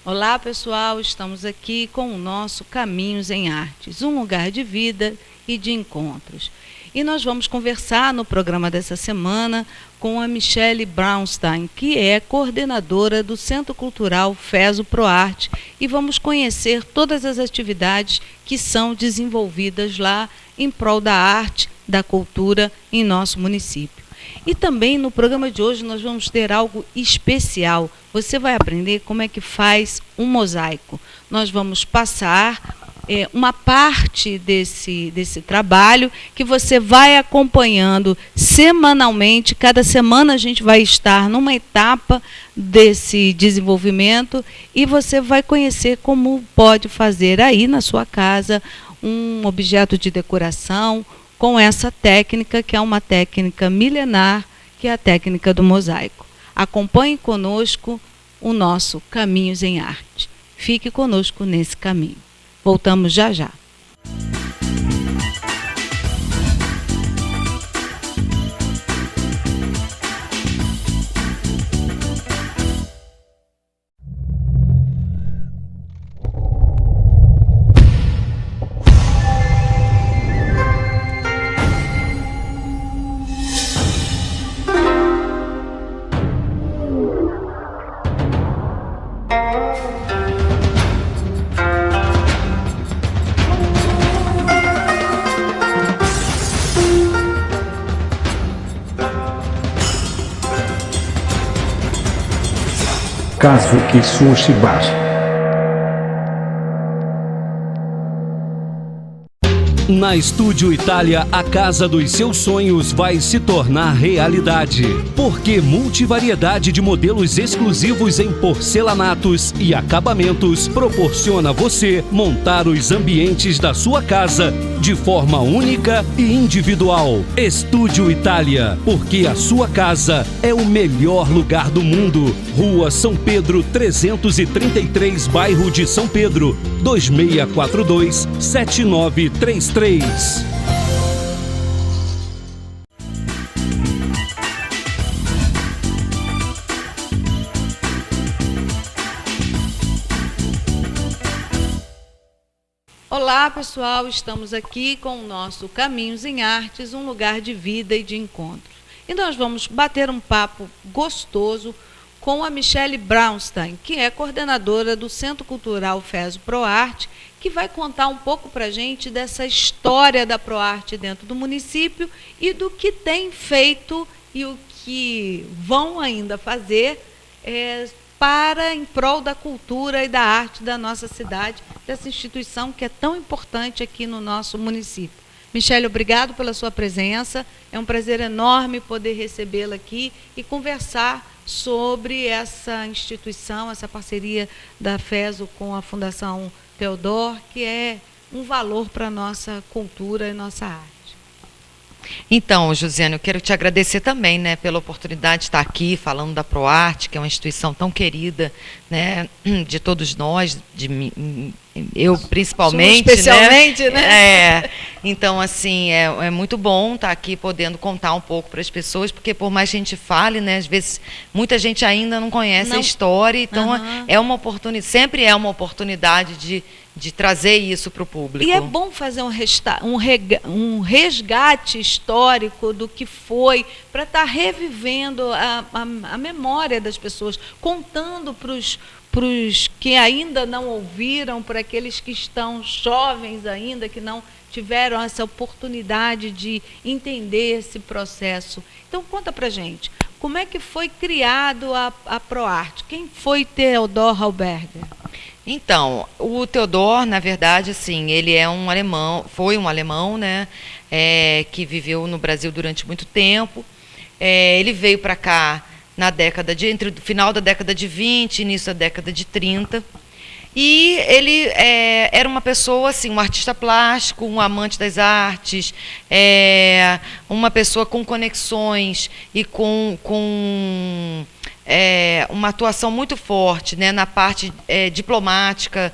Olá, pessoal, estamos aqui com o nosso Caminhos em Artes, um lugar de vida e de encontros. E nós vamos conversar no programa dessa semana com a Michele Braunstein, que é coordenadora do Centro Cultural FESO ProArte, e vamos conhecer todas as atividades que são desenvolvidas lá em prol da arte, da cultura em nosso município. E também no programa de hoje nós vamos ter algo especial. Você vai aprender como é que faz um mosaico. Nós vamos passar uma parte desse trabalho que você vai acompanhando semanalmente. Cada semana a gente vai estar numa etapa desse desenvolvimento e você vai conhecer como pode fazer aí na sua casa um objeto de decoração com essa técnica, que é uma técnica milenar, que é a técnica do mosaico. Acompanhe conosco o nosso Caminhos em Arte. Fique conosco nesse caminho. Voltamos já já. Kazuki Sushi Bar. Na Estúdio Itália, a casa dos seus sonhos vai se tornar realidade. Porque multivariedade de modelos exclusivos em porcelanatos e acabamentos proporciona a você montar os ambientes da sua casa de forma única e individual. Estúdio Itália, porque a sua casa é o melhor lugar do mundo. Rua São Pedro 333, bairro de São Pedro, 2642-7933. Olá, pessoal, estamos aqui com o nosso Caminhos em Artes, um lugar de vida e de encontros. E nós vamos bater um papo gostoso com a Michele Braunstein, que é coordenadora do Centro Cultural FESO ProArte, que vai contar um pouco para a gente dessa história da ProArte dentro do município e do que tem feito e o que vão ainda fazer em prol da cultura e da arte da nossa cidade, dessa instituição que é tão importante aqui no nosso município. Michele, obrigado pela sua presença. É um prazer enorme poder recebê-la aqui e conversar sobre essa instituição, essa parceria da FESO com a Fundação Teodor, que é um valor para a nossa cultura e nossa arte. Então, Josiane, eu quero te agradecer também, né, pela oportunidade de estar aqui falando da ProArte, que é uma instituição tão querida, né, de todos nós, eu principalmente, especialmente, né? Então, assim, é muito bom estar aqui podendo contar um pouco para as pessoas, porque por mais que a gente fale, né, às vezes muita gente ainda não conhece a história, então é uma oportunidade, sempre é uma oportunidade de trazer isso para o público. E é bom fazer um resgate histórico do que foi, para estar revivendo a memória das pessoas, contando para os que ainda não ouviram, para aqueles que estão jovens ainda, que não tiveram essa oportunidade de entender esse processo. Então, conta para a gente, como é que foi criado a ProArte? Quem foi Theodor Hauberger? Então, o Theodor, na verdade, assim, ele é um alemão, foi um alemão, né, que viveu no Brasil durante muito tempo. Ele veio para cá entre o final da década de 20 e início da década de 30. E ele era uma pessoa, assim, um artista plástico, um amante das artes, uma pessoa com conexões e com uma atuação muito forte, né, na parte diplomática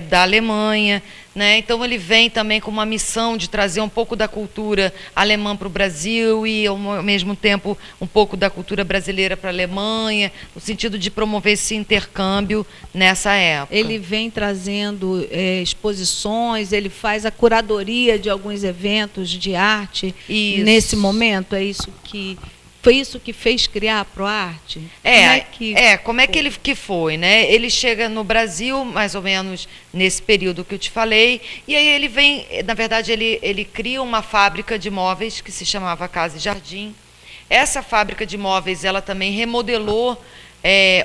da Alemanha, né? Então ele vem também com uma missão de trazer um pouco da cultura alemã para o Brasil e, ao mesmo tempo, um pouco da cultura brasileira para a Alemanha, no sentido de promover esse intercâmbio nessa época. Ele vem trazendo exposições, ele faz a curadoria de alguns eventos de arte nesse momento, foi isso que fez criar a ProArte? Como é que ele foi, né? Ele chega no Brasil, mais ou menos nesse período que eu te falei, e aí ele vem, na verdade, ele cria uma fábrica de móveis que se chamava Casa e Jardim. Essa fábrica de móveis, ela também remodelou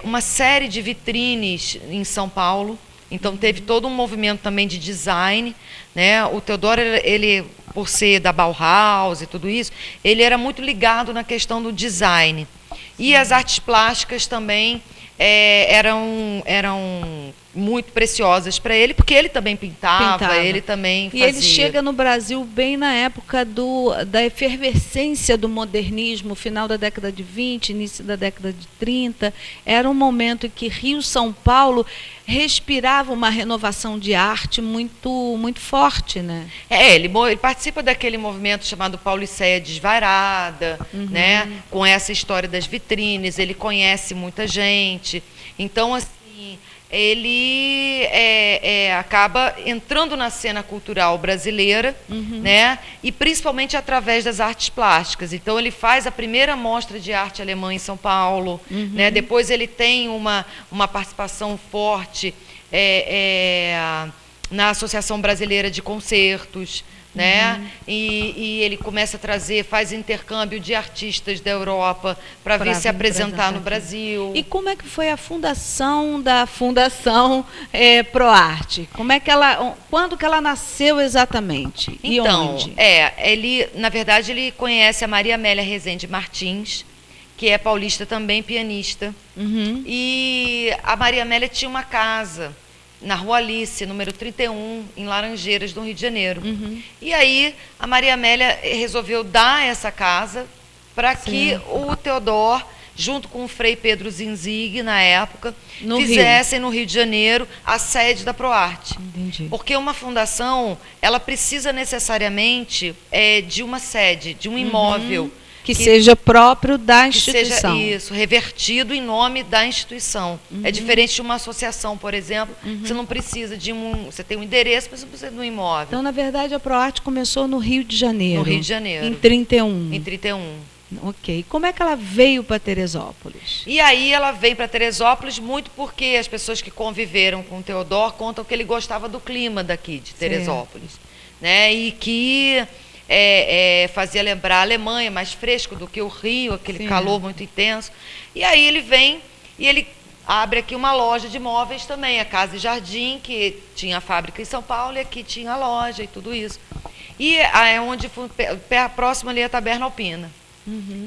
uma série de vitrines em São Paulo. Então teve todo um movimento também de design, né? O Teodoro, ele por ser da Bauhaus e tudo isso, ele era muito ligado na questão do design. E as artes plásticas também eram muito preciosas para ele, porque ele também pintava, ele também fazia. E ele chega no Brasil bem na época da efervescência do modernismo, final da década de 20, início da década de 30. Era um momento em que Rio, São Paulo respirava uma renovação de arte muito, muito forte, né? Ele participa daquele movimento chamado Pauliceia Desvairada, né? Com essa história das vitrines, ele conhece muita gente. Então, assim, ele acaba entrando na cena cultural brasileira, né? E principalmente através das artes plásticas. Então ele faz a primeira mostra de arte alemã em São Paulo, né? Depois ele tem uma participação forte na Associação Brasileira de Concertos, né? E ele começa a faz intercâmbio de artistas da Europa para vir se apresentar no Brasil. E como é que foi a fundação da Fundação ProArte? Quando que ela nasceu exatamente? Então, e onde? Na verdade, ele conhece a Maria Amélia Rezende Martins, que é paulista também, pianista. E a Maria Amélia tinha uma casa na Rua Alice, número 31, em Laranjeiras, no Rio de Janeiro. E aí a Maria Amélia resolveu dar essa casa para que o Teodoro, junto com o Frei Pedro Zinzig, na época, fizessem no Rio de Janeiro a sede da ProArte. Entendi. Porque uma fundação, ela precisa necessariamente de uma sede, de um imóvel. Que seja próprio da instituição. Que seja isso, revertido em nome da instituição. É diferente de uma associação, por exemplo, você não precisa você tem um endereço, mas você não precisa de um imóvel. Então, na verdade, a ProArte começou no Rio de Janeiro. No Rio de Janeiro. Em 31. Em 31. Ok. Como é que ela veio para Teresópolis? E aí ela vem para Teresópolis muito porque as pessoas que conviveram com o Teodoro contam que ele gostava do clima daqui, de Teresópolis. Né? E que fazia lembrar a Alemanha, mais fresco do que o Rio, aquele calor muito intenso. E aí ele vem e ele abre aqui uma loja de móveis também, a Casa e Jardim, que tinha a fábrica em São Paulo e aqui tinha a loja e tudo isso. E onde próximo ali a Taberna Alpina.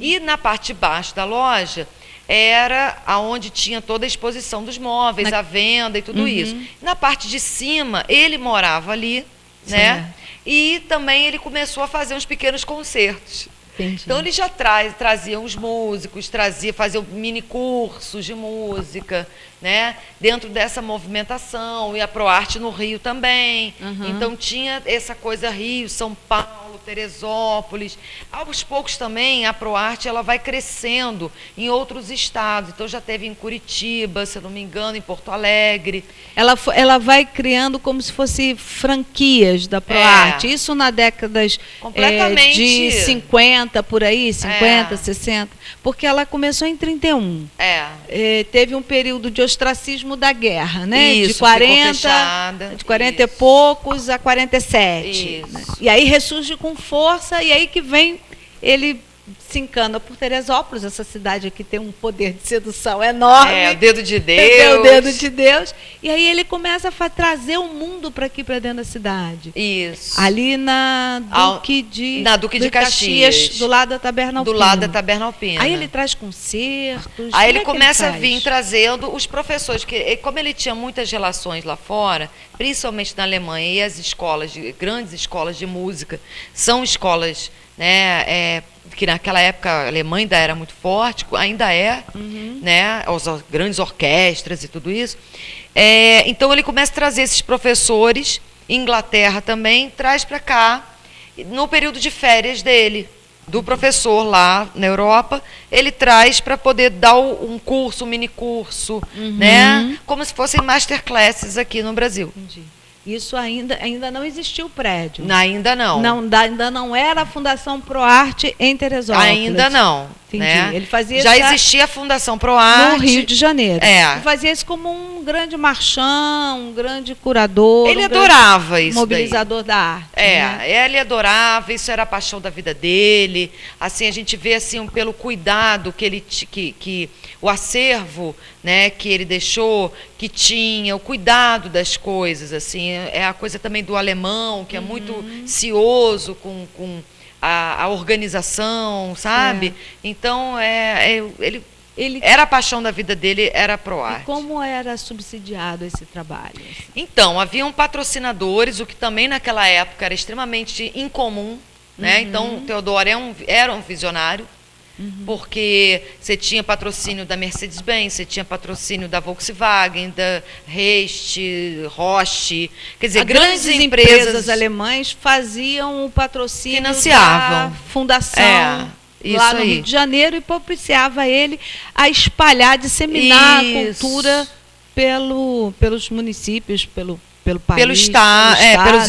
E na parte de baixo da loja era aonde tinha toda a exposição dos móveis, a venda e tudo isso. Na parte de cima, ele morava ali, né? E também ele começou a fazer uns pequenos concertos. Entendi. Então ele já trazia os músicos, fazia mini cursos de música, né? Dentro dessa movimentação, e a ProArte no Rio também. Então tinha essa coisa Rio, São Paulo, Teresópolis. Aos poucos também a ProArte ela vai crescendo em outros estados. Então já teve em Curitiba, se eu não me engano, em Porto Alegre. Ela vai criando como se fosse franquias da ProArte. Isso na décadas de 50, por aí, 50, 60. Porque ela começou em 31. Teve um período de ostracismo da guerra, né? Isso, de 40 e poucos a 47. Né? E aí ressurge com força, e aí que vem, ele se encana por Teresópolis, essa cidade aqui tem um poder de sedução enorme. O dedo de Deus. O dedo de Deus. E aí ele começa a trazer o mundo para aqui, para dentro da cidade. Isso. Ali na Duque de Caxias, do lado da Taberna Alpina. Do lado da Taberna Alpina. Aí ele traz concertos. Aí ele começa a vir trazendo os professores, que como ele tinha muitas relações lá fora, principalmente na Alemanha, e as grandes escolas de música, são escolas, né, que naquela época a Alemanha ainda era muito forte, ainda né, as grandes orquestras e tudo isso. Então ele começa a trazer esses professores Inglaterra também, traz para cá, no período de férias dele, do professor lá na Europa, ele traz para poder dar um curso, um mini curso, né? Como se fossem masterclasses aqui no Brasil. Entendi. Isso ainda não existia o prédio. Ainda não. Ainda não era a Fundação ProArte em Teresópolis. Ainda não. Entendi. Né? Ele fazia Já existia a Fundação ProArte. No Rio de Janeiro. É. Ele fazia isso como um grande marchand, um grande curador. Ele adorava isso. Mobilizador da arte. Né? Ele adorava, isso era a paixão da vida dele. Assim, a gente vê assim, pelo cuidado que ele que o acervo, né, que ele deixou, que tinha, o cuidado das coisas, assim, é a coisa também do alemão, que é muito cioso com a organização, sabe? Então, ele era a paixão da vida dele, era a ProArte. E como era subsidiado esse trabalho? Assim? Então, haviam patrocinadores, o que também naquela época era extremamente incomum, né? Então, o Theodor era um visionário, porque você tinha patrocínio da Mercedes-Benz, você tinha patrocínio da Volkswagen, da Roche, quer dizer, grandes empresas alemãs faziam o patrocínio, financiavam da fundação lá no Rio de Janeiro e propiciava ele a espalhar, disseminar a cultura pelos municípios, pelo país, pelos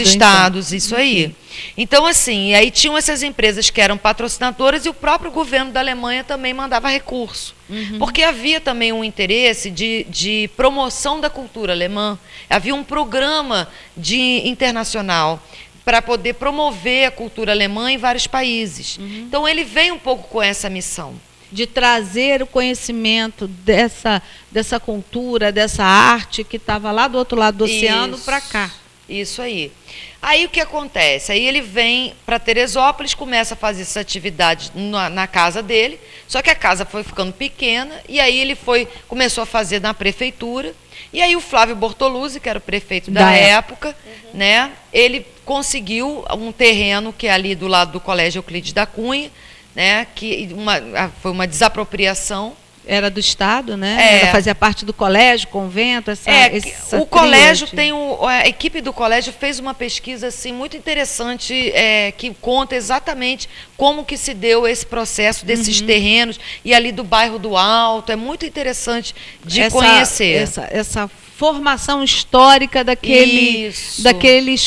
estados, então. Isso aí. Então, assim, aí tinham essas empresas que eram patrocinadoras e o próprio governo da Alemanha também mandava recurso. Porque havia também um interesse de promoção da cultura alemã. Havia um programa internacional para poder promover a cultura alemã em vários países. Então, ele veio um pouco com essa missão. De trazer o conhecimento dessa cultura, dessa arte que estava lá do outro lado do oceano para cá. Isso aí. Aí o que acontece? Aí ele vem para Teresópolis, começa a fazer essa atividade na casa dele, só que a casa foi ficando pequena, e aí ele começou a fazer na prefeitura, e aí o Flávio Bortoluzzi, que era o prefeito da época, né, ele conseguiu um terreno que é ali do lado do Colégio Euclides da Cunha, né, que foi uma desapropriação. Era do Estado, né? Fazia parte do colégio, convento, o colégio tem a equipe do colégio fez uma pesquisa assim muito interessante que conta exatamente como que se deu esse processo desses terrenos e ali do bairro do Alto, é muito interessante de conhecer essa formação histórica daqueles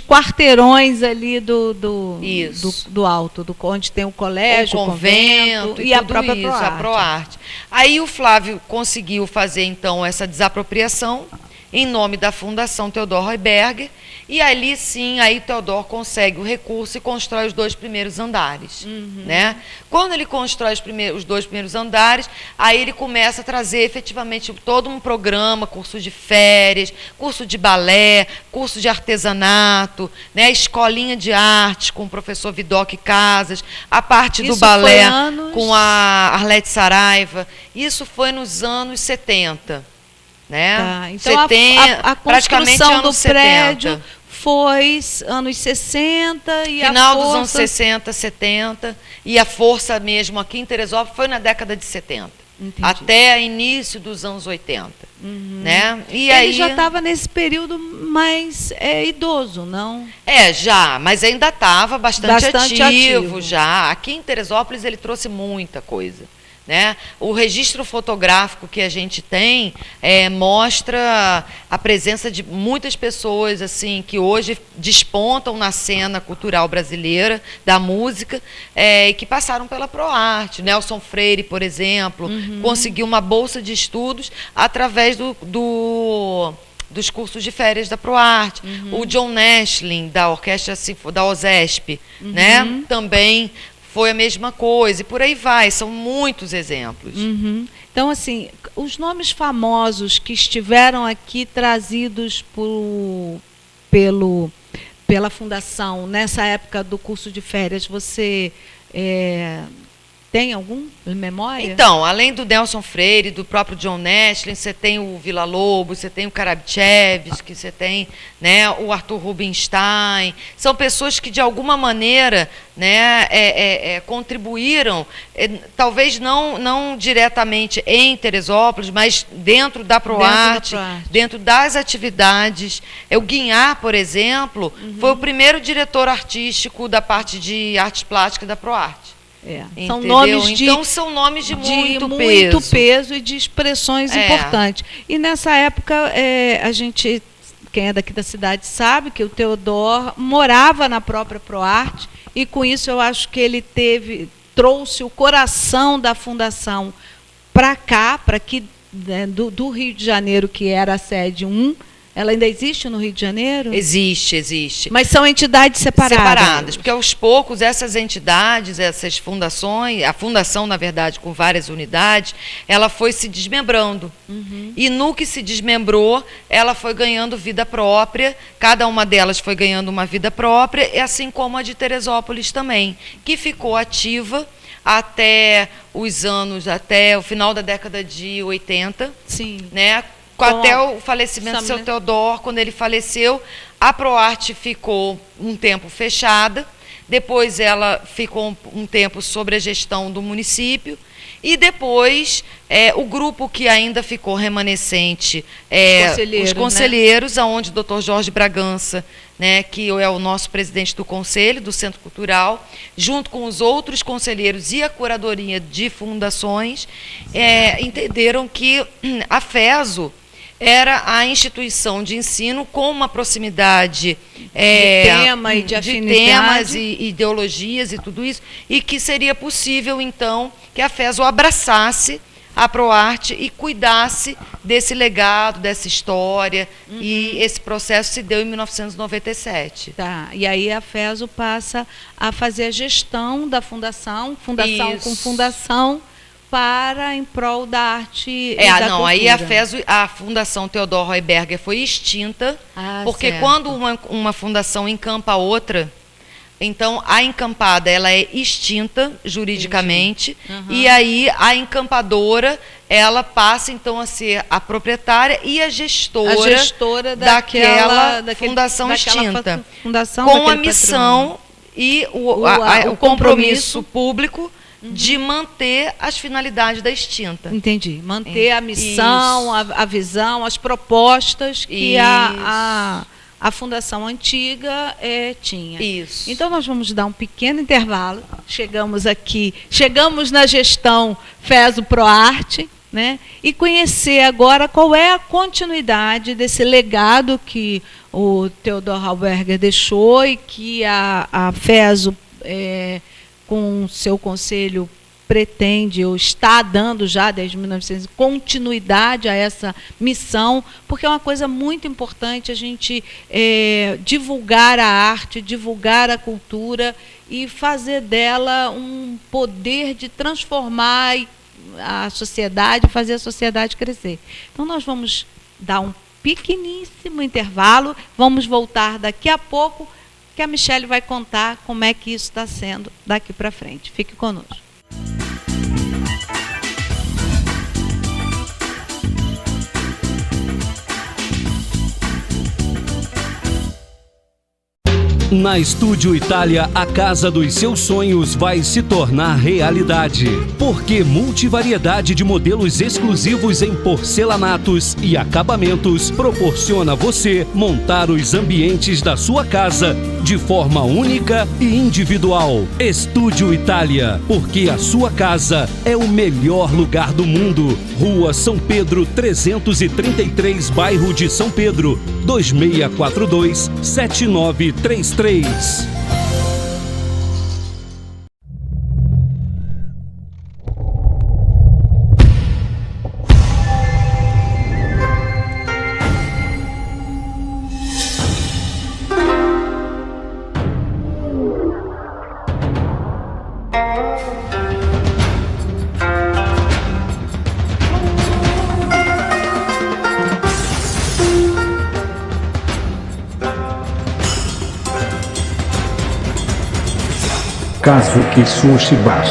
quarteirões ali do Alto, onde tem o colégio, o convento e a própria ProArte. Aí o Flávio conseguiu fazer, então, essa desapropriação em nome da Fundação Theodor Heuberger, e ali sim, aí Theodor consegue o recurso e constrói os 2 primeiros andares. Né? Quando ele constrói os 2 primeiros andares, aí ele começa a trazer efetivamente todo um programa, curso de férias, curso de balé, curso de artesanato, né? Escolinha de artes com o professor Vidocq Casas, a parte do balé com a Arlete Saraiva. Isso foi nos anos 70. Né? Então a construção do prédio foi anos 60 e final dos anos 60, 70, e a força mesmo aqui em Teresópolis foi na década de 70. Entendi. Até início dos anos 80. Né? E ele já estava nesse período mais idoso, não? Já, mas ainda estava bastante ativo já. Aqui em Teresópolis ele trouxe muita coisa. Né? O registro fotográfico que a gente tem mostra a presença de muitas pessoas assim que hoje despontam na cena cultural brasileira, da música, e que passaram pela ProArte. Nelson Freire, por exemplo, conseguiu uma bolsa de estudos através dos cursos de férias da ProArte. O John Nashling, da Orquestra da OSESP, né? Também foi a mesma coisa, e por aí vai, são muitos exemplos. Então, assim, os nomes famosos que estiveram aqui trazidos pela Fundação, nessa época do curso de férias, você Tem algum memória? Então, além do Nelson Freire, do próprio John Nestlin, você tem o Villa-Lobos, você tem o Karabchevsky, você tem, né, o Arthur Rubinstein. São pessoas que, de alguma maneira, né, contribuíram, talvez não diretamente em Teresópolis, mas dentro da ProArte, dentro das atividades. O Guinhar, por exemplo, foi o primeiro diretor artístico da parte de artes plásticas da ProArte. São nomes então são nomes de muito peso e de expressões importantes. E nessa época, a gente, quem é daqui da cidade sabe que o Theodor morava na própria ProArte, e com isso eu acho que ele trouxe o coração da fundação para cá, para aqui, né, do Rio de Janeiro, que era a sede 1. Ela ainda existe no Rio de Janeiro? Existe. Mas são entidades separadas. Porque aos poucos essas entidades, essas fundações, a fundação, na verdade, com várias unidades, ela foi se desmembrando. E no que se desmembrou, ela foi ganhando vida própria, cada uma delas foi ganhando uma vida própria, e assim como a de Teresópolis também, que ficou ativa até o final da década de 80. Sim. Né? Até o falecimento do seu Theodor. Quando ele faleceu, a ProArte ficou um tempo fechada, depois ela ficou um tempo sob a gestão do município, e depois o grupo que ainda ficou remanescente, os conselheiros, né? Onde o Dr. Jorge Bragança, né, que é o nosso presidente do conselho, do Centro Cultural, junto com os outros conselheiros e a curadoria de fundações, entenderam que a FESO era a instituição de ensino com uma proximidade de temas e ideologias e tudo isso, e que seria possível, então, que a FESO abraçasse a ProArte e cuidasse desse legado, dessa história, e esse processo se deu em 1997. Tá, e aí a FESO passa a fazer a gestão da fundação com fundação, em prol da arte e da cultura. Aí a Fundação Theodor Heuberger foi extinta, porque quando uma fundação encampa outra, então a encampada ela é extinta juridicamente, e aí a encampadora ela passa então a ser a proprietária e a gestora daquela fundação extinta, com a missão e o compromisso público de manter as finalidades da extinta. Entendi. Manter a missão, a visão, as propostas que a fundação antiga tinha. Isso. Então nós vamos dar um pequeno intervalo. Chegamos na gestão FESO ProArte, né? E conhecer agora qual é a continuidade desse legado que o Theodor Heuberger deixou e que a FESO com o seu conselho pretende ou está dando já desde 1900 continuidade a essa missão, porque é uma coisa muito importante a gente divulgar a arte, divulgar a cultura e fazer dela um poder de transformar a sociedade, fazer a sociedade crescer. Então nós vamos dar um pequeníssimo intervalo, vamos voltar daqui a pouco, que a Michele vai contar como é que isso está sendo daqui para frente. Fique conosco. Na Estúdio Itália, a casa dos seus sonhos vai se tornar realidade. Porque multivariedade de modelos exclusivos em porcelanatos e acabamentos proporciona a você montar os ambientes da sua casa de forma única e individual. Estúdio Itália, porque a sua casa é o melhor lugar do mundo. Rua São Pedro 333, bairro de São Pedro, 2642-7933. Kazuki Sushi Bar.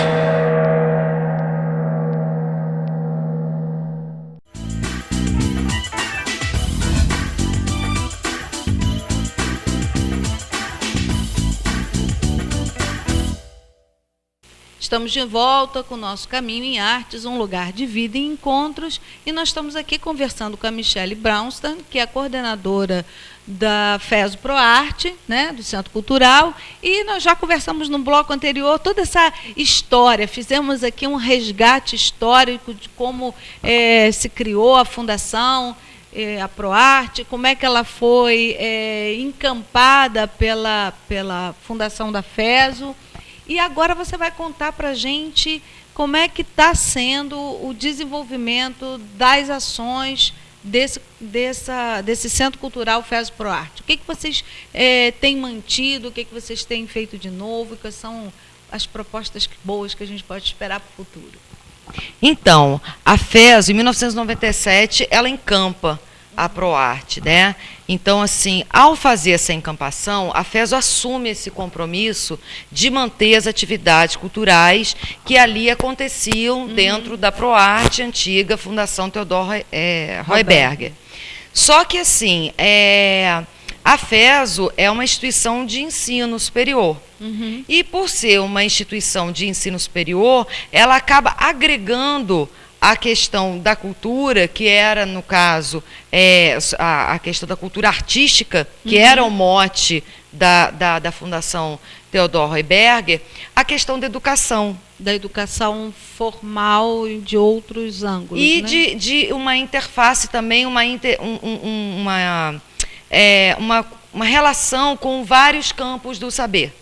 Estamos de volta com o nosso Caminho em Artes, um lugar de vida e encontros, e nós estamos aqui conversando com a Michele Braunston, que é a coordenadora da FESO ProArte, né, do Centro Cultural, e nós já conversamos no bloco anterior toda essa história, fizemos aqui um resgate histórico de como se criou a fundação, a ProArte, como é que ela foi encampada pela fundação da FESO. E agora você vai contar para a gente como é que está sendo o desenvolvimento das ações desse Centro Cultural FESO ProArte. O que vocês têm mantido, o que vocês têm feito de novo, e quais são as propostas boas que a gente pode esperar para o futuro? Então, a FESO, em 1997, ela encampa a ProArte, né? Então, assim, ao fazer essa encampação, a FESO assume esse compromisso de manter as atividades culturais que ali aconteciam dentro da ProArte, antiga Fundação Theodor Heuberger. Só que, assim, a FESO é uma instituição de ensino superior. E, por ser uma instituição de ensino superior, ela acaba agregando a questão da cultura, que era, no caso, a questão da cultura artística, que era o mote da Fundação Theodor Heuberger, a questão da educação. Da educação formal e de outros ângulos. E né? de uma interface também, uma relação com vários campos do saber.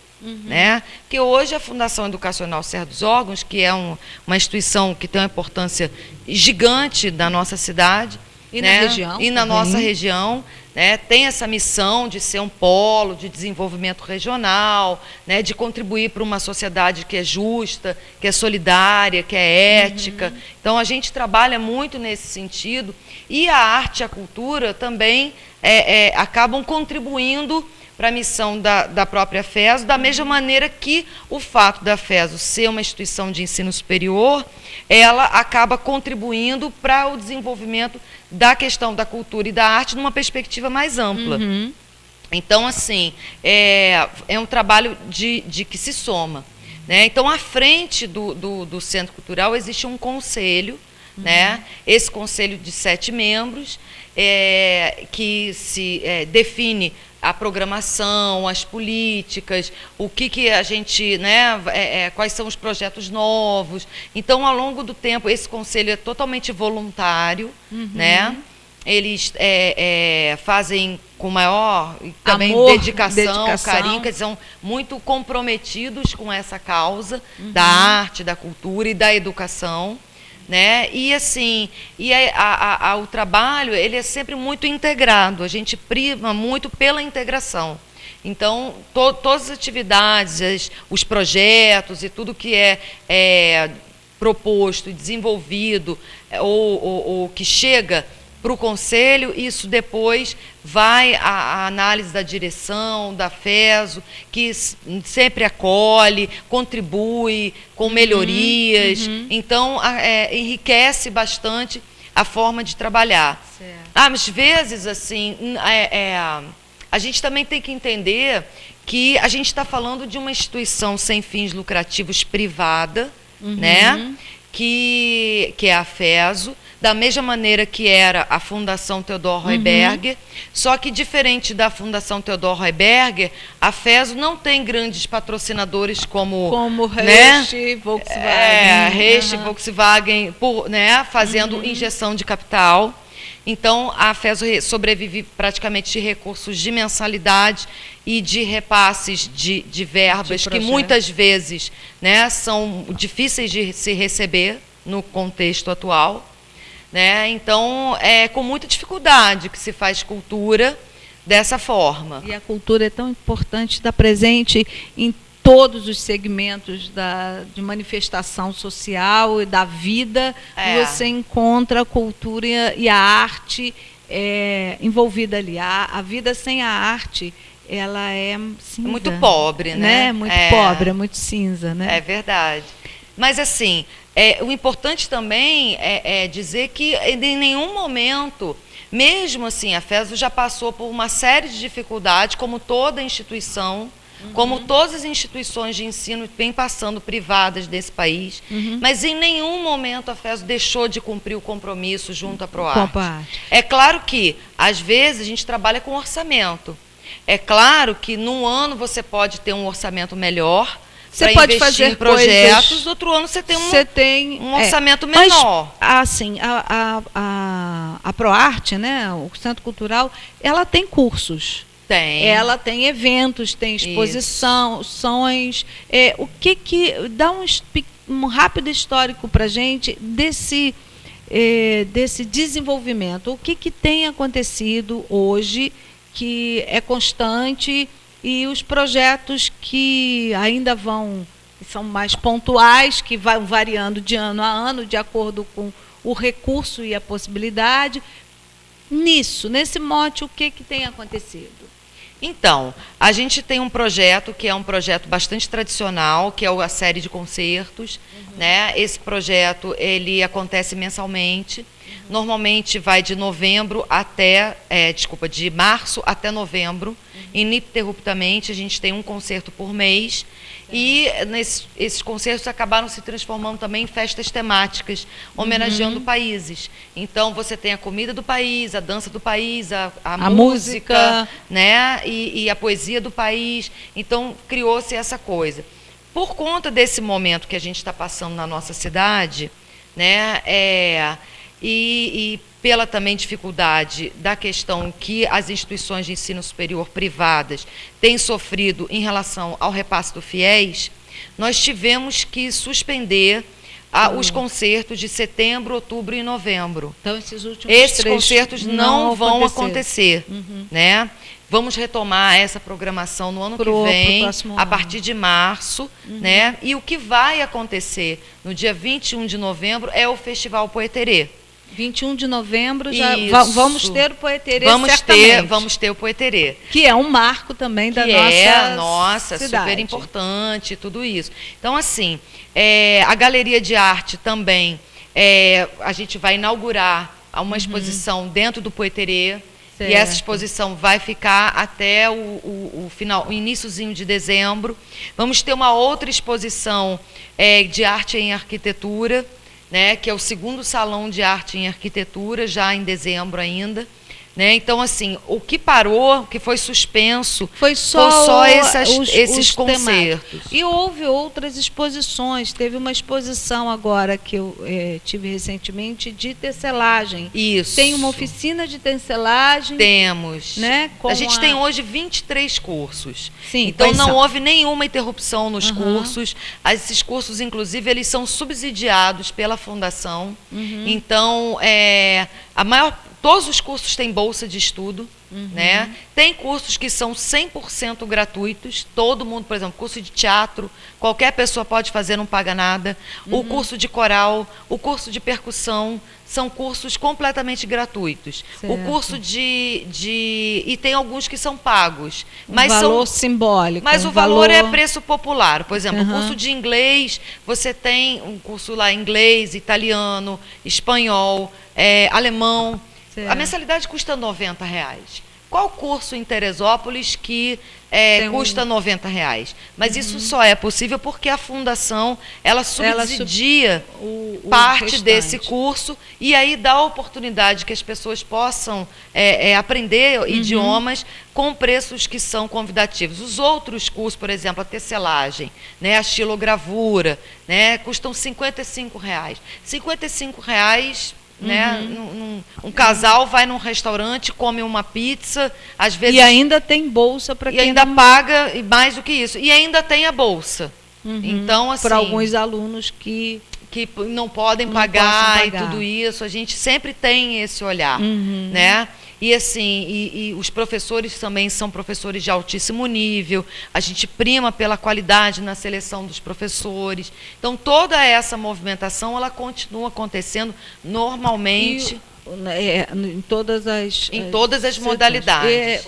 Né? Que hoje a Fundação Educacional Serra dos Órgãos, que é uma instituição que tem uma importância gigante na nossa cidade e né? na região, e na nossa região, né? Tem essa missão de ser um polo de desenvolvimento regional, né? De contribuir para uma sociedade que é justa, que é solidária, que é ética. Então a gente trabalha muito nesse sentido, e a arte e a cultura também acabam contribuindo para a missão da própria FESO, da mesma maneira que o fato da FESO ser uma instituição de ensino superior, ela acaba contribuindo para o desenvolvimento da questão da cultura e da arte numa perspectiva mais ampla. Então, assim, é um trabalho de que se soma. Né? Então, à frente do Centro Cultural existe um conselho, né? Esse conselho de 7 membros, que se define a programação, as políticas, o que a gente, né, quais são os projetos novos. Então, ao longo do tempo, esse conselho é totalmente voluntário, né? Eles fazem com maior também amor, dedicação, carinho, que são muito comprometidos com essa causa da arte, da cultura e da educação. Né? E assim, o trabalho ele é sempre muito integrado, a gente priva muito pela integração. Então, todas as atividades, os projetos e tudo que é proposto e desenvolvido ou que chega para o Conselho, isso depois vai à análise da direção, da FESO, que sempre acolhe, contribui com melhorias. Então, enriquece bastante a forma de trabalhar. Às vezes, assim, a gente também tem que entender que a gente está falando de uma instituição sem fins lucrativos privada, né? Que é a FESO, da mesma maneira que era a Fundação Theodor Heuberger, só que diferente da Fundação Theodor Heuberger, a FESO não tem grandes patrocinadores como Reiche, Volkswagen. Reiche, Volkswagen, né, fazendo injeção de capital. Então, a FESO sobrevive praticamente de recursos de mensalidade e de repasses de verbas que muitas vezes, né, são difíceis de se receber no contexto atual. Né? Então, é com muita dificuldade que se faz cultura dessa forma. E a cultura é tão importante, está presente em todos os segmentos de manifestação social e da vida. Você encontra a cultura e a arte envolvida ali. A vida sem a arte, ela é cinza. Muito pobre, né? Muito pobre, é muito cinza. Né? É verdade. Mas, assim, o importante também é dizer que em nenhum momento, mesmo assim, a FESO já passou por uma série de dificuldades, como toda instituição, como todas as instituições de ensino vêm passando, privadas desse país, mas em nenhum momento a FESO deixou de cumprir o compromisso junto à ProArte. É claro que, às vezes, a gente trabalha com orçamento. É claro que num ano você pode ter um orçamento melhor, você pode fazer em projetos, coisas, outro ano você tem um orçamento menor. Mas, assim, a ProArte, né, o Centro Cultural, ela tem cursos. Tem. Ela tem eventos, tem exposições. O que dá um rápido histórico para a gente desse desenvolvimento? O que tem acontecido hoje que é constante e os projetos que ainda são mais pontuais, que vão variando de ano a ano, de acordo com o recurso e a possibilidade. Nesse mote, o que tem acontecido? Então, a gente tem um projeto que é um projeto bastante tradicional, que é a série de concertos, né? Esse projeto, ele acontece mensalmente, normalmente vai de de março até novembro, ininterruptamente, a gente tem um concerto por mês, e esses concertos acabaram se transformando também em festas temáticas, homenageando países. Então, você tem a comida do país, a dança do país, a música, né? E a poesia do país. Então, criou-se essa coisa. Por conta desse momento que a gente está passando na nossa cidade, né? E pela também dificuldade da questão que as instituições de ensino superior privadas têm sofrido em relação ao repasse do FIES, nós tivemos que suspender os concertos de setembro, outubro e novembro. Então, esses concertos não vão acontecer, né? Vamos retomar essa programação no ano que vem, a partir de março, né? E o que vai acontecer no dia 21 de novembro é o Festival Poeterê. 21 de novembro já vamos ter o Poeterê, vamos ter o Poeterê. Que é um marco também da nossa cidade. Super importante, tudo isso. Então, assim, a Galeria de Arte também, a gente vai inaugurar uma exposição dentro do Poeterê. Certo. E essa exposição vai ficar até o iniciozinho de dezembro. Vamos ter uma outra exposição de arte em arquitetura, né, que é o segundo salão de arte em arquitetura, já em dezembro ainda. Né? Então, assim, o que parou, o que foi suspenso, foi só esses concertos. E houve outras exposições. Teve uma exposição agora que eu tive recentemente de tecelagem. Isso. Tem uma oficina de tecelagem. Temos. Né? A gente tem hoje 23 cursos. Sim, então, não houve nenhuma interrupção nos cursos. Esses cursos, inclusive, eles são subsidiados pela Fundação. Então, todos os cursos têm bolsa de estudo, né? Tem cursos que são 100% gratuitos, todo mundo, por exemplo, curso de teatro, qualquer pessoa pode fazer, não paga nada. O curso de coral, o curso de percussão, são cursos completamente gratuitos. Certo. O curso e tem alguns que são pagos. Mas valor simbólico. Mas o valor é preço popular. Por exemplo, o curso de inglês, você tem um curso lá inglês, italiano, espanhol, alemão. Certo. A mensalidade custa R$90. Qual curso em Teresópolis que custa R$90? Mas isso só é possível porque a Fundação ela subsidia parte desse curso e aí dá a oportunidade que as pessoas possam aprender idiomas com preços que são convidativos. Os outros cursos, por exemplo, a tecelagem, né, a xilogravura, né, custam R$55. R$55, né? Um casal vai num restaurante, come uma pizza, às vezes. E ainda tem bolsa para quem. E ainda paga, e mais do que isso. E ainda tem a bolsa. Então, assim. Para alguns alunos que não podem pagar e tudo isso, a gente sempre tem esse olhar, né? E assim, e os professores também são professores de altíssimo nível, a gente prima pela qualidade na seleção dos professores. Então, toda essa movimentação, ela continua acontecendo normalmente. Em todas as modalidades.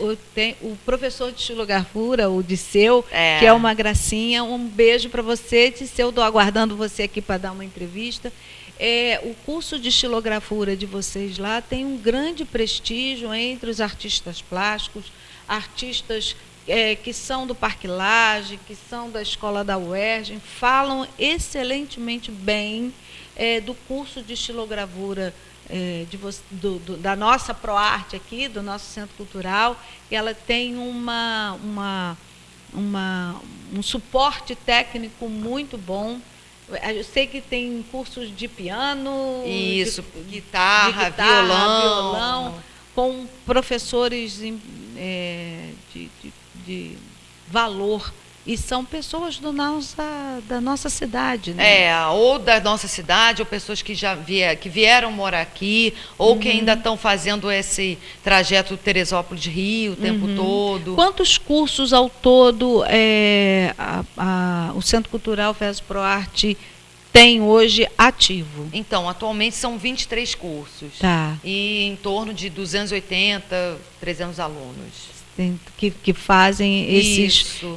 O professor de xilogravura, o Disseu, que é uma gracinha, um beijo para você, Disseu, estou aguardando você aqui para dar uma entrevista. O curso de xilografura de vocês lá tem um grande prestígio entre os artistas plásticos, artistas que são do Parque Lage, que são da Escola da UERJ, falam excelentemente bem do curso de estilogravura da nossa ProArte aqui, do nosso Centro Cultural. E ela tem um suporte técnico muito bom. Eu sei que tem cursos de piano, isso, guitarra, violão, com professores de valor. E são pessoas da nossa cidade, né? Ou da nossa cidade, ou pessoas que que vieram morar aqui, ou que ainda estão fazendo esse trajeto Teresópolis-Rio o tempo todo. Quantos cursos ao todo o Centro Cultural FES ProArte tem hoje ativo? Então, atualmente são 23 cursos. Tá. E em torno de 280, 300 alunos. Que fazem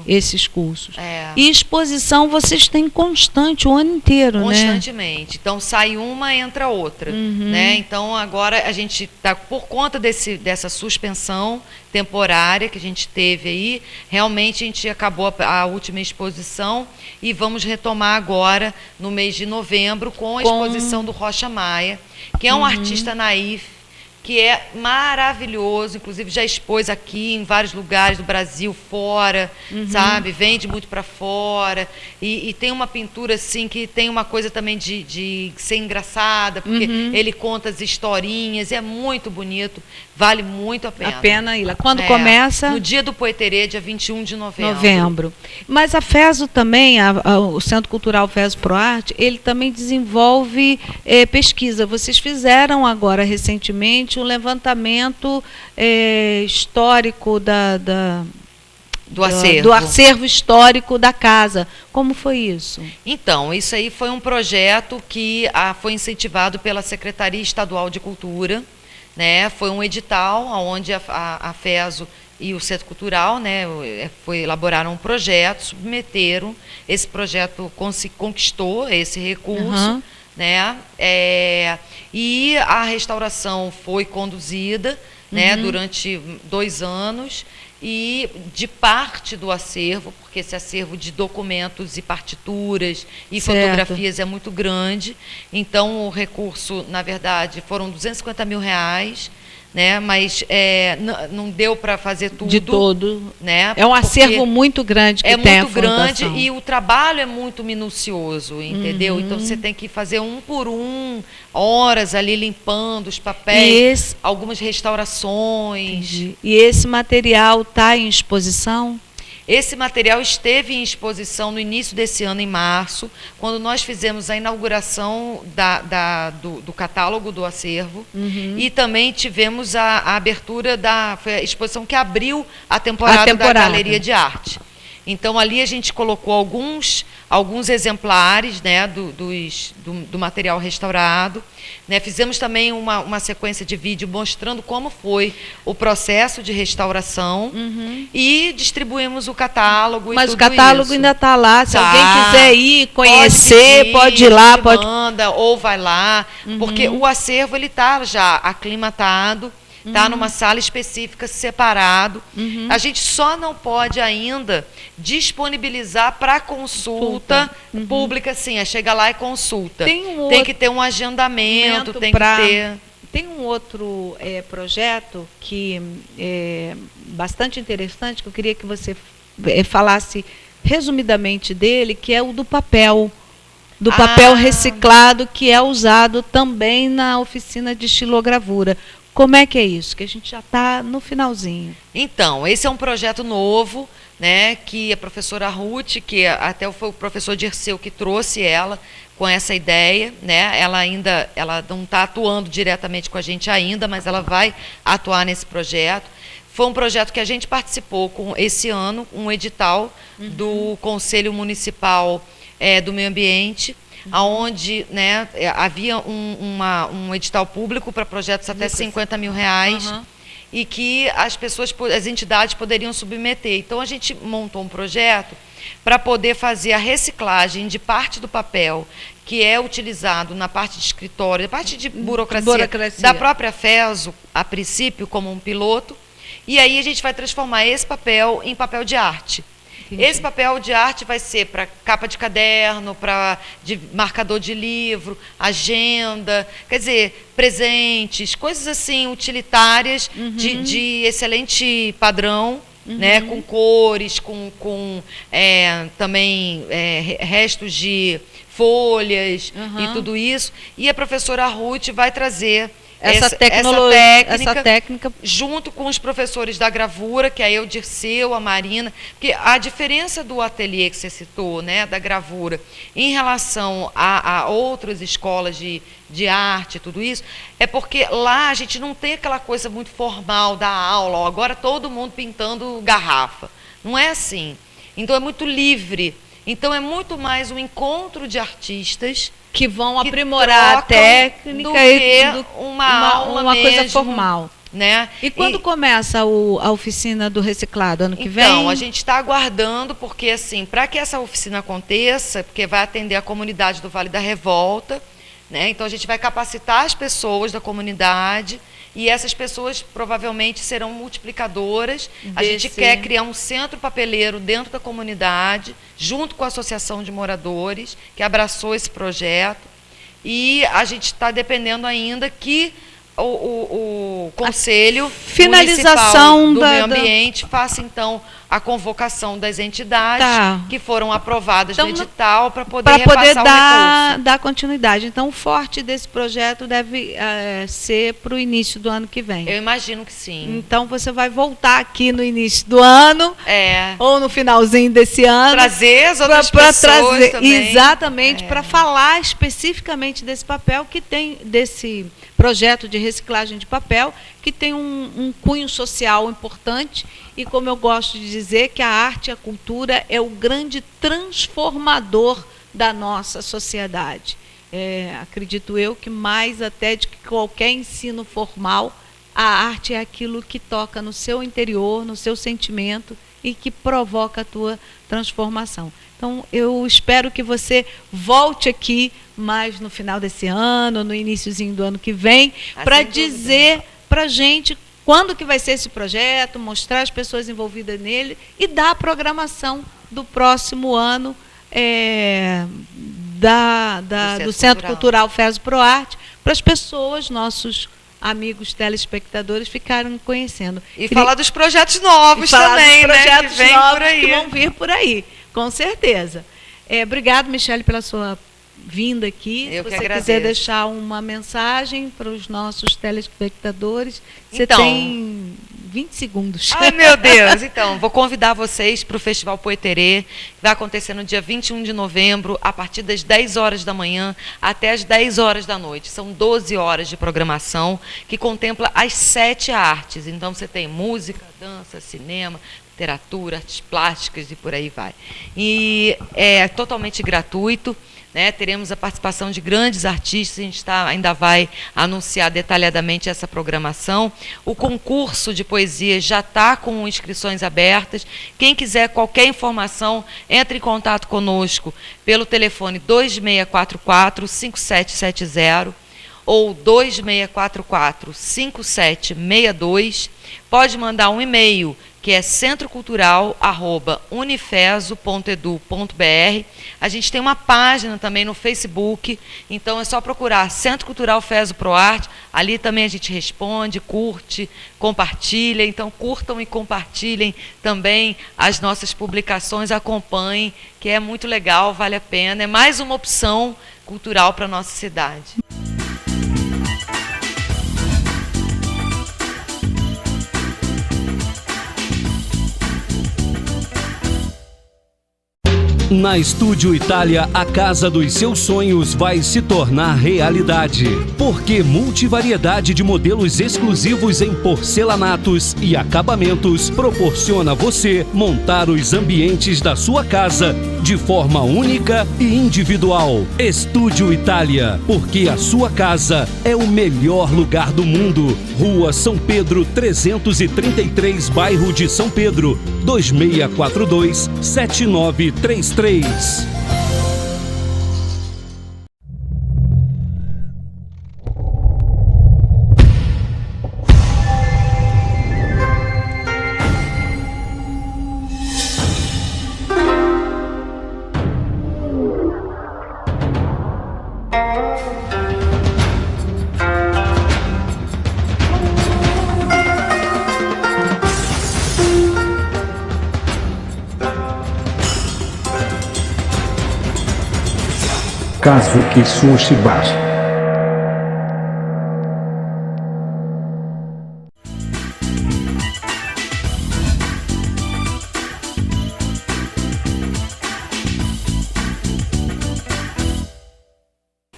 esses cursos. E exposição vocês têm constante o ano inteiro, constantemente. Né? Então, sai uma, entra outra. Né? Então, agora a gente está, por conta dessa suspensão temporária que a gente teve aí, realmente a gente acabou a última exposição e vamos retomar agora, no mês de novembro, com a exposição do Rocha Maia, que é um artista naif, que é maravilhoso, inclusive já expôs aqui em vários lugares do Brasil, fora, sabe? Vende muito para fora. E tem uma pintura, assim, que tem uma coisa também de ser engraçada, porque ele conta as historinhas, é muito bonito, vale muito a pena. Ilha. Quando começa? No dia do Poeterê, dia 21 de novembro. Mas a FESO também, o Centro Cultural FES ProArte, ele também desenvolve pesquisa. Vocês fizeram agora, recentemente, um levantamento histórico do acervo histórico da casa. Como foi isso? Então, isso aí foi um projeto que foi incentivado pela Secretaria Estadual de Cultura, né? Foi um edital onde a FESO e o Centro Cultural, né, elaboraram um projeto, submeteram, esse projeto conquistou esse recurso, né? E a restauração foi conduzida, né, durante 2 anos, e de parte do acervo, porque esse acervo de documentos e partituras e fotografias é muito grande, então o recurso, na verdade, foram R$250 mil, né? Mas não deu para fazer tudo. De todo. Né? É um acervo muito grande que tem a fundação. É muito grande e o trabalho é muito minucioso, entendeu? Então você tem que fazer um por um, horas ali limpando os papéis, algumas restaurações. Entendi. E esse material está em exposição? Esse material esteve em exposição no início desse ano, em março, quando nós fizemos a inauguração do catálogo do acervo, e também tivemos a abertura foi a exposição que abriu a temporada da Galeria de Arte. Então, ali a gente colocou alguns exemplares, né, do material restaurado. Né, fizemos também uma sequência de vídeo mostrando como foi o processo de restauração e distribuímos o catálogo. Mas o catálogo ainda está lá, se alguém quiser ir conhecer, pode ir lá. Manda, ou vai lá, porque o acervo está já aclimatado, está numa sala específica, separado. A gente só não pode ainda disponibilizar para consulta pública, sim. Chega lá e consulta. Tem que ter um agendamento, tem que ter... Tem um outro projeto que é bastante interessante, que eu queria que você falasse resumidamente dele, que é o do papel. Do papel reciclado, que é usado também na oficina de estilogravura. Como é que é isso? Que a gente já está no finalzinho. Então, esse é um projeto novo, né, que a professora Ruth, que até foi o professor Dirceu que trouxe ela com essa ideia, né? Ela não está atuando diretamente com a gente ainda, mas ela vai atuar nesse projeto. Foi um projeto que a gente participou esse ano, um edital do Conselho Municipal do Meio Ambiente, onde, né, havia um edital público para projetos até R$50 mil, e que as entidades poderiam submeter. Então, a gente montou um projeto para poder fazer a reciclagem de parte do papel que é utilizado na parte de escritório, na parte de burocracia. Da própria FESO, a princípio, como um piloto, E aí a gente vai transformar esse papel em papel de arte. Entendi. Esse papel de arte vai ser para capa de caderno, para marcador de livro, agenda, quer dizer, presentes, coisas assim utilitárias, de excelente padrão, né, com cores, com também restos de folhas e tudo isso. E a professora Ruth vai trazer essa técnica junto com os professores da gravura, que é eu, Dirceu, a Marina, porque a diferença do ateliê que você citou, né, da gravura, em relação a outras escolas de arte, tudo isso, é porque lá a gente não tem aquela coisa muito formal da aula, ó, agora todo mundo pintando garrafa. Não é assim. Então é muito livre. Então é muito mais um encontro de artistas que vão aprimorar a técnica do que uma coisa formal, né? E quando começa a oficina do reciclado, ano que vem? Então, a gente está aguardando, porque assim, para que essa oficina aconteça, porque vai atender a comunidade do Vale da Revolta, né? Então a gente vai capacitar as pessoas da comunidade, e essas pessoas provavelmente serão multiplicadoras. A gente quer criar um centro papeleiro dentro da comunidade, junto com a Associação de Moradores, que abraçou esse projeto. E a gente está dependendo ainda que o Conselho Finalização Municipal do Meio Ambiente faça, então, a convocação das entidades que foram aprovadas no edital para poder repassar o recurso. Dar continuidade. Então, o forte desse projeto deve ser para o início do ano que vem. Eu imagino que sim. Então, você vai voltar aqui no início do ano, ou no finalzinho desse ano. Trazer as outras pessoas também. Exatamente, para falar especificamente desse papel que tem, desse projeto de reciclagem de papel, que tem um cunho social importante, e como eu gosto de dizer, que a arte e a cultura é o grande transformador da nossa sociedade. Acredito eu que mais até de que qualquer ensino formal, a arte é aquilo que toca no seu interior, no seu sentimento, e que provoca a tua transformação. Então, eu espero que você volte aqui mais no final desse ano, no iniciozinho do ano que vem, para dizer para a gente quando que vai ser esse projeto, mostrar as pessoas envolvidas nele e dar a programação do próximo ano do Centro Cultural FESO-ProArte, para as pessoas, nossos amigos telespectadores, ficarem conhecendo. E falar dos projetos novos também, né? Projetos novos que vão vir por aí, com certeza. Obrigado, Michele, pela sua vinda aqui. Eu Se que você agradeço. quiser deixar uma mensagem para os nossos telespectadores, você Então, tem 20 segundos. Ai, meu Deus! Então, vou convidar vocês para o Festival Poeterê, que vai acontecer no dia 21 de novembro, a partir das 10 horas da manhã até as 10 horas da noite. São 12 horas de programação, que contempla as 7 artes. Então, você tem música, dança, cinema, literatura, artes plásticas e por aí vai. E é totalmente gratuito, né? Teremos a participação de grandes artistas, a gente ainda vai anunciar detalhadamente essa programação. O concurso de poesia já está com inscrições abertas. Quem quiser qualquer informação, entre em contato conosco pelo telefone 2644-5770 ou 2644-5762. Pode mandar um e-mail, que é centrocultural@unifeso.edu.br. A gente tem uma página também no Facebook, então é só procurar Centro Cultural FESO-ProArte. Ali também a gente responde, curte, compartilha. Então curtam e compartilhem também as nossas publicações, acompanhem, que é muito legal, vale a pena. É mais uma opção cultural para a nossa cidade. Na Estúdio Itália, a casa dos seus sonhos vai se tornar realidade. Porque multivariedade de modelos exclusivos em porcelanatos e acabamentos proporciona a você montar os ambientes da sua casa de forma única e individual. Estúdio Itália, porque a sua casa é o melhor lugar do mundo. Rua São Pedro 333, bairro de São Pedro, 2642-7933. Kazuki Sushi Bar.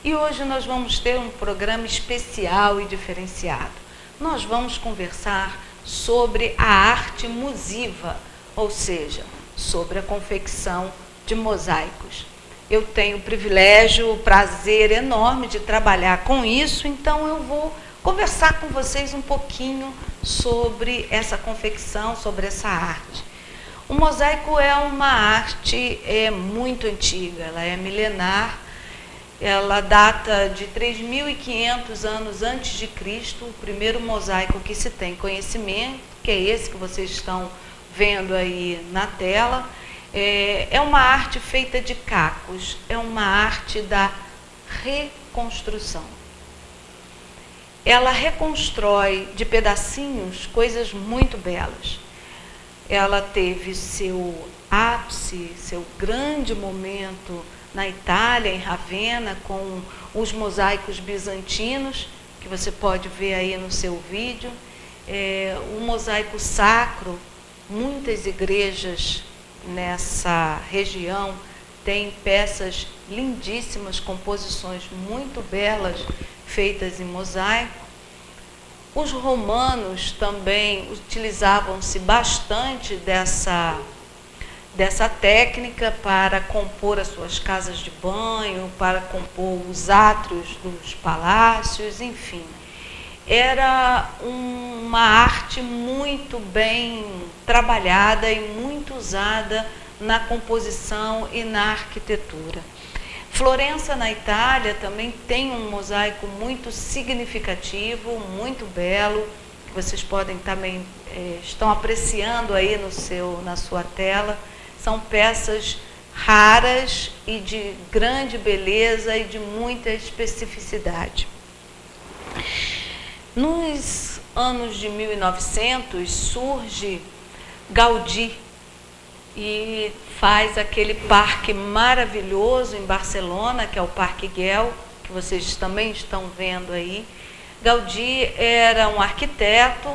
E hoje nós vamos ter um programa especial e diferenciado. Nós vamos conversar sobre a arte musiva, ou seja, sobre a confecção de mosaicos. Eu tenho o privilégio, o prazer enorme de trabalhar com isso, então eu vou conversar com vocês um pouquinho sobre essa confecção, sobre essa arte. O mosaico é uma arte muito antiga, ela é milenar, ela data de 3.500 anos antes de Cristo, o primeiro mosaico que se tem conhecimento, que é esse que vocês estão vendo aí na tela. É uma arte feita de cacos, é uma arte da reconstrução. Ela reconstrói de pedacinhos coisas muito belas. Ela teve seu ápice, seu grande momento na Itália, em Ravenna, com os mosaicos bizantinos, que você pode ver aí no seu vídeo. O mosaico sacro, muitas igrejas nessa região têm peças lindíssimas, composições muito belas feitas em mosaico. Os romanos também utilizavam-se bastante dessa técnica para compor as suas casas de banho, para compor os átrios dos palácios, enfim. Era uma arte muito bem trabalhada e muito usada na composição e na arquitetura. Florença, na Itália, também tem um mosaico muito significativo, muito belo, que vocês podem também estão apreciando aí na sua tela. São peças raras e de grande beleza e de muita especificidade. Nos anos de 1900 surge Gaudí e faz aquele parque maravilhoso em Barcelona, que é o Parque Güell, que vocês também estão vendo aí. Gaudí era um arquiteto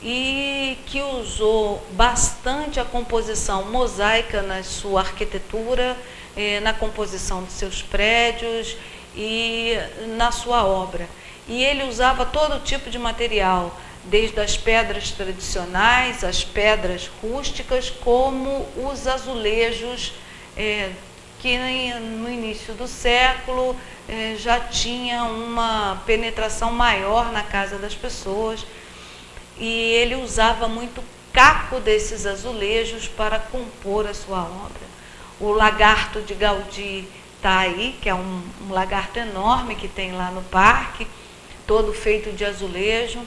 e que usou bastante a composição mosaica na sua arquitetura, na composição de seus prédios e na sua obra. E ele usava todo tipo de material, desde as pedras tradicionais, as pedras rústicas, como os azulejos, que no início do século já tinha uma penetração maior na casa das pessoas. E ele usava muito caco desses azulejos para compor a sua obra. O lagarto de Gaudí está aí, que é um lagarto enorme que tem lá no parque, todo feito de azulejo.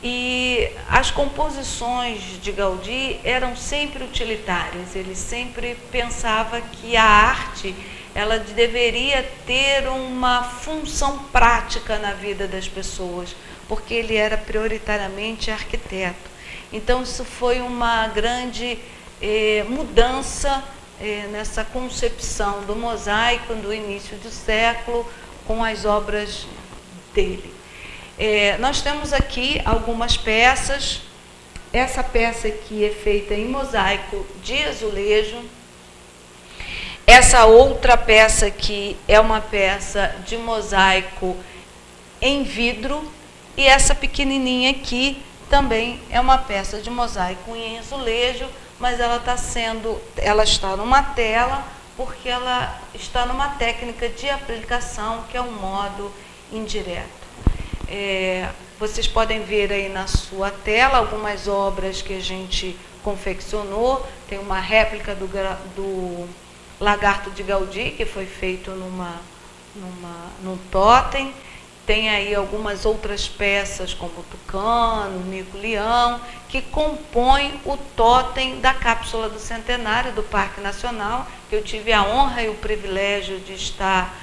E as composições de Gaudí eram sempre utilitárias. Ele sempre pensava que a arte ela deveria ter uma função prática na vida das pessoas, porque ele era prioritariamente arquiteto. Então isso foi uma grande mudança nessa concepção do mosaico do início do século com as obras dele. Nós temos aqui algumas peças. Essa peça aqui é feita em mosaico de azulejo. Essa outra peça aqui é uma peça de mosaico em vidro. E essa pequenininha aqui também é uma peça de mosaico em azulejo, mas ela está numa tela, porque ela está numa técnica de aplicação que é um modo indireto. Vocês podem ver aí na sua tela algumas obras que a gente confeccionou. Tem uma réplica do lagarto de Gaudí, que foi feito num totem. Tem aí algumas outras peças, como o tucano, o mico-leão, que compõem o totem da cápsula do centenário do Parque Nacional, que eu tive a honra e o privilégio de estar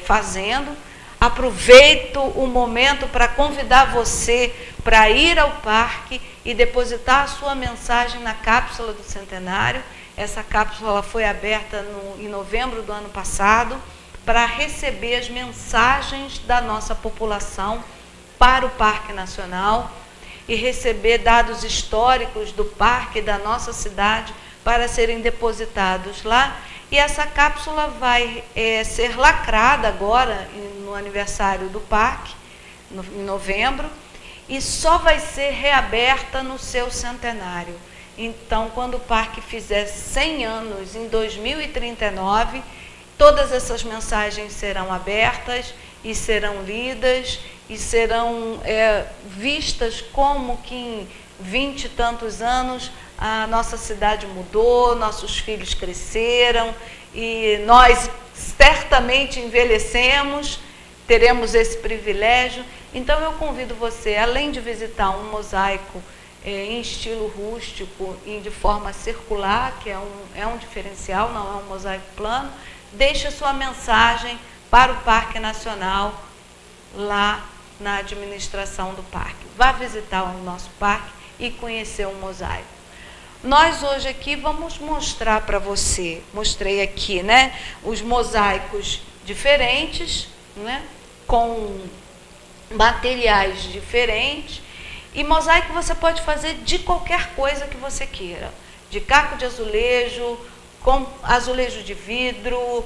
fazendo. Aproveito o momento para convidar você para ir ao parque e depositar a sua mensagem na cápsula do centenário. Essa cápsula foi aberta em novembro do ano passado para receber as mensagens da nossa população para o Parque Nacional e receber dados históricos do parque da nossa cidade para serem depositados lá. E essa cápsula vai ser lacrada agora, no aniversário do parque, em novembro, e só vai ser reaberta no seu centenário. Então, quando o parque fizer 100 anos, em 2039, todas essas mensagens serão abertas e serão lidas e serão vistas como que em 20 e tantos anos a nossa cidade mudou, nossos filhos cresceram e nós certamente envelhecemos, teremos esse privilégio. Então eu convido você, além de visitar um mosaico em estilo rústico e de forma circular, que é um diferencial, não é um mosaico plano, deixe a sua mensagem para o Parque Nacional lá na administração do parque. Vá visitar o nosso parque e conhecer o mosaico. Nós hoje aqui vamos mostrar para você, mostrei aqui, né, os mosaicos diferentes, né, com materiais diferentes. E mosaico você pode fazer de qualquer coisa que você queira, de caco de azulejo, com azulejo de vidro,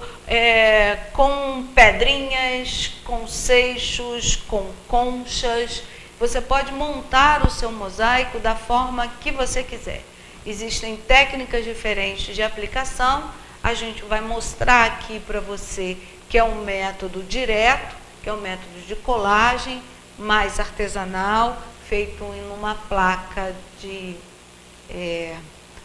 com pedrinhas, com seixos, com conchas. Você pode montar o seu mosaico da forma que você quiser. Existem técnicas diferentes de aplicação. A gente vai mostrar aqui para você que é um método direto, que é um método de colagem, mais artesanal, feito em uma placa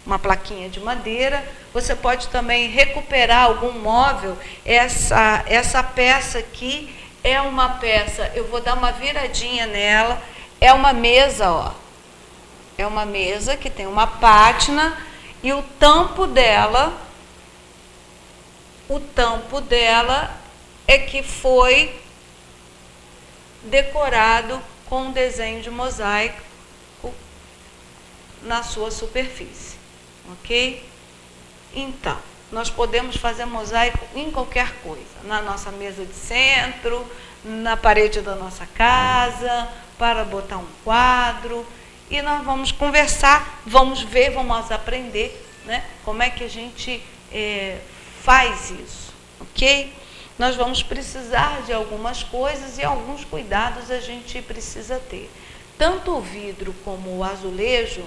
uma plaquinha de madeira. Você pode também recuperar algum móvel. Essa peça aqui é uma peça, eu vou dar uma viradinha nela, é uma mesa, ó. É uma mesa que tem uma pátina e o tampo dela é que foi decorado com um desenho de mosaico na sua superfície, ok? Então, nós podemos fazer mosaico em qualquer coisa, na nossa mesa de centro, na parede da nossa casa, para botar um quadro. E nós vamos conversar, vamos ver, vamos aprender, né, como é que a gente faz isso, ok? Nós vamos precisar de algumas coisas e alguns cuidados a gente precisa ter. Tanto o vidro como o azulejo,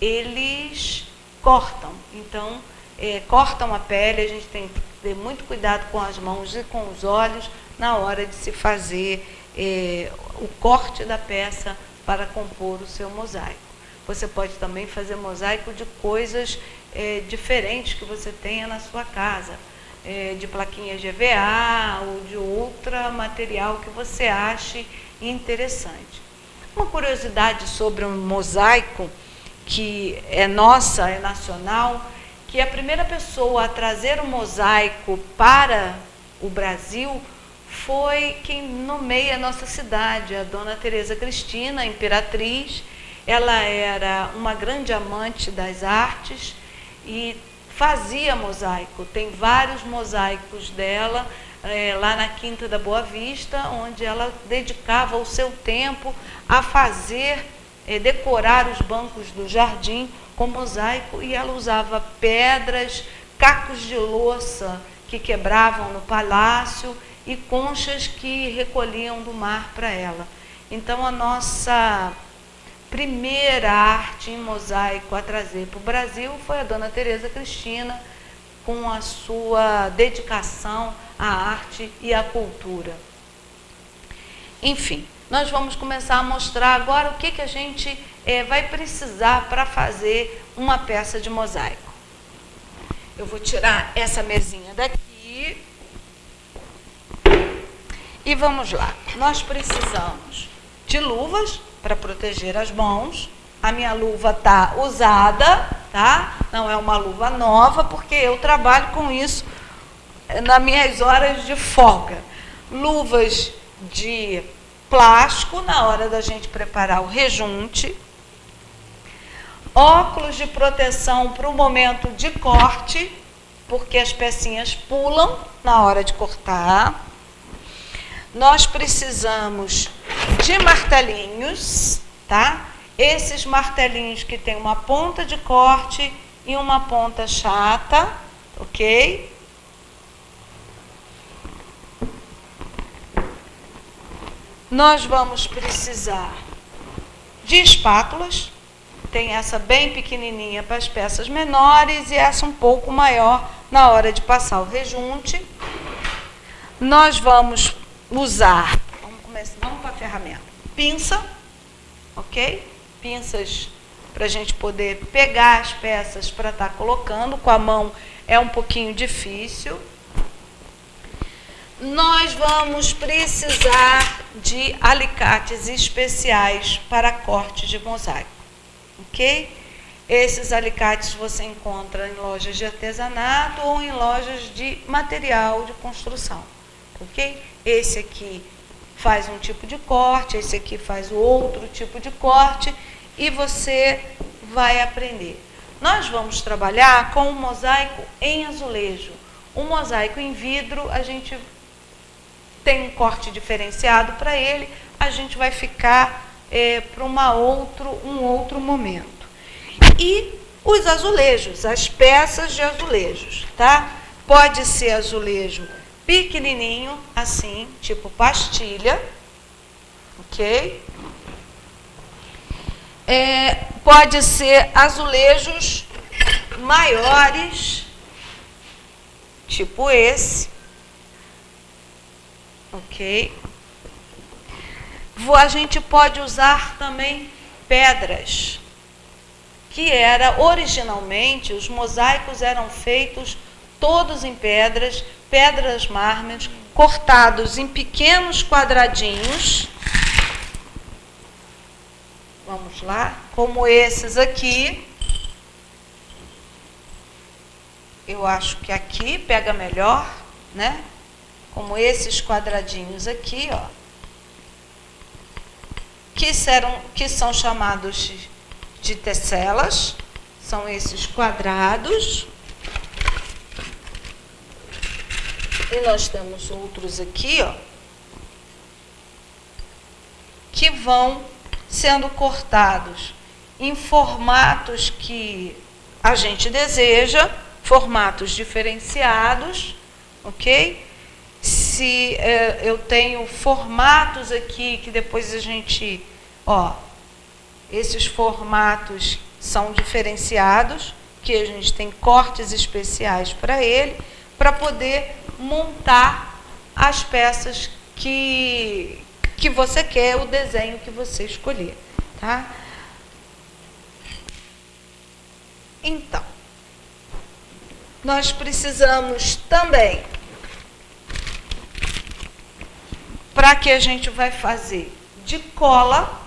eles cortam, então cortam a pele, a gente tem que ter muito cuidado com as mãos e com os olhos na hora de se fazer o corte da peça para compor o seu mosaico. Você pode também fazer mosaico de coisas diferentes que você tenha na sua casa, de plaquinhas de EVA ou de outro material que você ache interessante. Uma curiosidade sobre um mosaico que é nossa, é nacional, que a primeira pessoa a trazer o mosaico para o Brasil foi quem nomeia a nossa cidade, a Dona Teresa Cristina, imperatriz. Ela era uma grande amante das artes e fazia mosaico. Tem vários mosaicos dela lá na Quinta da Boa Vista, onde ela dedicava o seu tempo a fazer, decorar os bancos do jardim com mosaico, e ela usava pedras, cacos de louça que quebravam no palácio e conchas que recolhiam do mar para ela. Então, a nossa primeira arte em mosaico a trazer para o Brasil foi a Dona Teresa Cristina, com a sua dedicação à arte e à cultura. Enfim, nós vamos começar a mostrar agora o que a gente vai precisar para fazer uma peça de mosaico. Eu vou tirar essa mesinha daqui. E vamos lá, nós precisamos de luvas para proteger as mãos. A minha luva está usada, tá? Não é uma luva nova, porque eu trabalho com isso nas minhas horas de folga. Luvas de plástico na hora da gente preparar o rejunte. Óculos de proteção para o momento de corte, porque as pecinhas pulam na hora de cortar. Nós precisamos de martelinhos, tá? Esses martelinhos que tem uma ponta de corte e uma ponta chata, ok? Nós vamos precisar de espátulas. Tem essa bem pequenininha para as peças menores e essa um pouco maior na hora de passar o rejunte. Nós vamos usar, vamos para a ferramenta, pinça, ok? Pinças para a gente poder pegar as peças para estar colocando. Com a mão é um pouquinho difícil. Nós vamos precisar de alicates especiais para corte de mosaico, ok? Esses alicates você encontra em lojas de artesanato ou em lojas de material de construção, ok? Esse aqui faz um tipo de corte, esse aqui faz o outro tipo de corte e você vai aprender. Nós vamos trabalhar com um mosaico em azulejo. O mosaico em vidro, a gente tem um corte diferenciado para ele, a gente vai ficar para um outro momento. E os azulejos, as peças de azulejos, tá? Pode ser azulejo pequenininho, assim, tipo pastilha, ok? Pode ser azulejos maiores, tipo esse, ok? A gente pode usar também pedras, que originalmente, os mosaicos eram feitos todos em pedras mármores, cortados em pequenos quadradinhos. Vamos lá, como esses aqui. Eu acho que aqui pega melhor, né? Como esses quadradinhos aqui, ó. Que são chamados de tesselas. São esses quadrados. E nós temos outros aqui, ó, que vão sendo cortados em formatos que a gente deseja, formatos diferenciados, ok? Se eu tenho formatos aqui que depois a gente, ó, esses formatos são diferenciados, que a gente tem cortes especiais para ele, para poder montar as peças que você quer, o desenho que você escolher, tá? Então, nós precisamos também, para que a gente vai fazer de cola,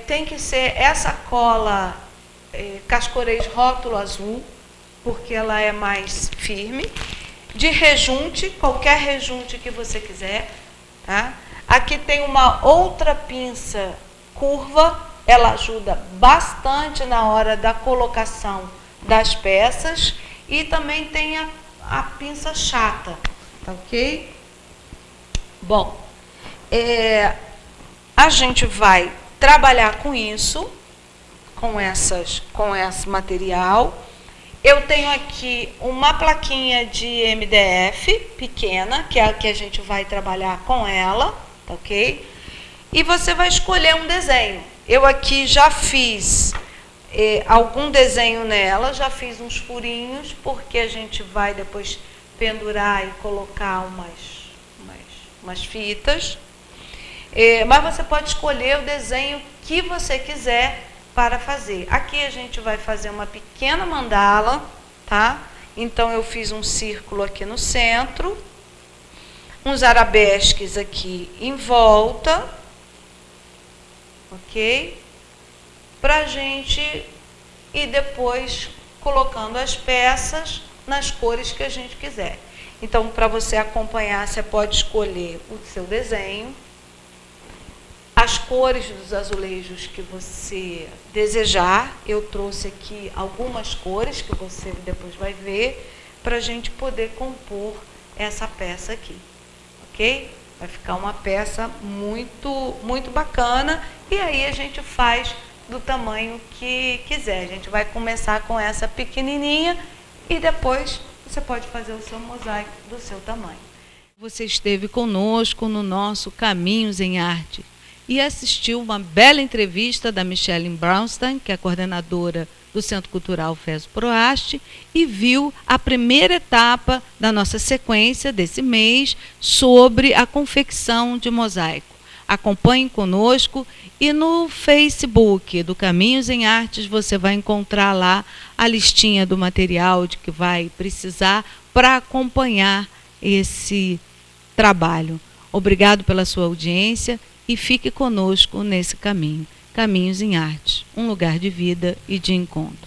tem que ser essa cola Cascorês rótulo azul, porque ela é mais firme. De rejunte, qualquer rejunte que você quiser, tá? Aqui tem uma outra pinça curva, ela ajuda bastante na hora da colocação das peças, e também tem a pinça chata, tá ok? Bom, a gente vai trabalhar com isso, com esse material. Eu tenho aqui uma plaquinha de MDF pequena, que é a que a gente vai trabalhar com ela, tá ok? E você vai escolher um desenho. Eu aqui já fiz algum desenho nela, já fiz uns furinhos, porque a gente vai depois pendurar e colocar umas fitas. Mas você pode escolher o desenho que você quiser para fazer. Aqui a gente vai fazer uma pequena mandala, tá? Então eu fiz um círculo aqui no centro, uns arabesques aqui em volta, ok? Pra gente ir depois colocando as peças nas cores que a gente quiser. Então, para você acompanhar, você pode escolher o seu desenho, as cores dos azulejos que você desejar. Eu trouxe aqui algumas cores que você depois vai ver, para a gente poder compor essa peça aqui, ok? Vai ficar uma peça muito, muito bacana, e aí a gente faz do tamanho que quiser. A gente vai começar com essa pequenininha e depois você pode fazer o seu mosaico do seu tamanho. Você esteve conosco no nosso Caminhos em Arte e assistiu uma bela entrevista da Michele Braunstein, que é a coordenadora do Centro Cultural FESO Proaste, e viu a primeira etapa da nossa sequência desse mês sobre a confecção de mosaico. Acompanhe conosco e no Facebook do Caminhos em Artes você vai encontrar lá a listinha do material de que vai precisar para acompanhar esse trabalho. Obrigado pela sua audiência e fique conosco nesse caminho. Caminhos em Arte, um lugar de vida e de encontro.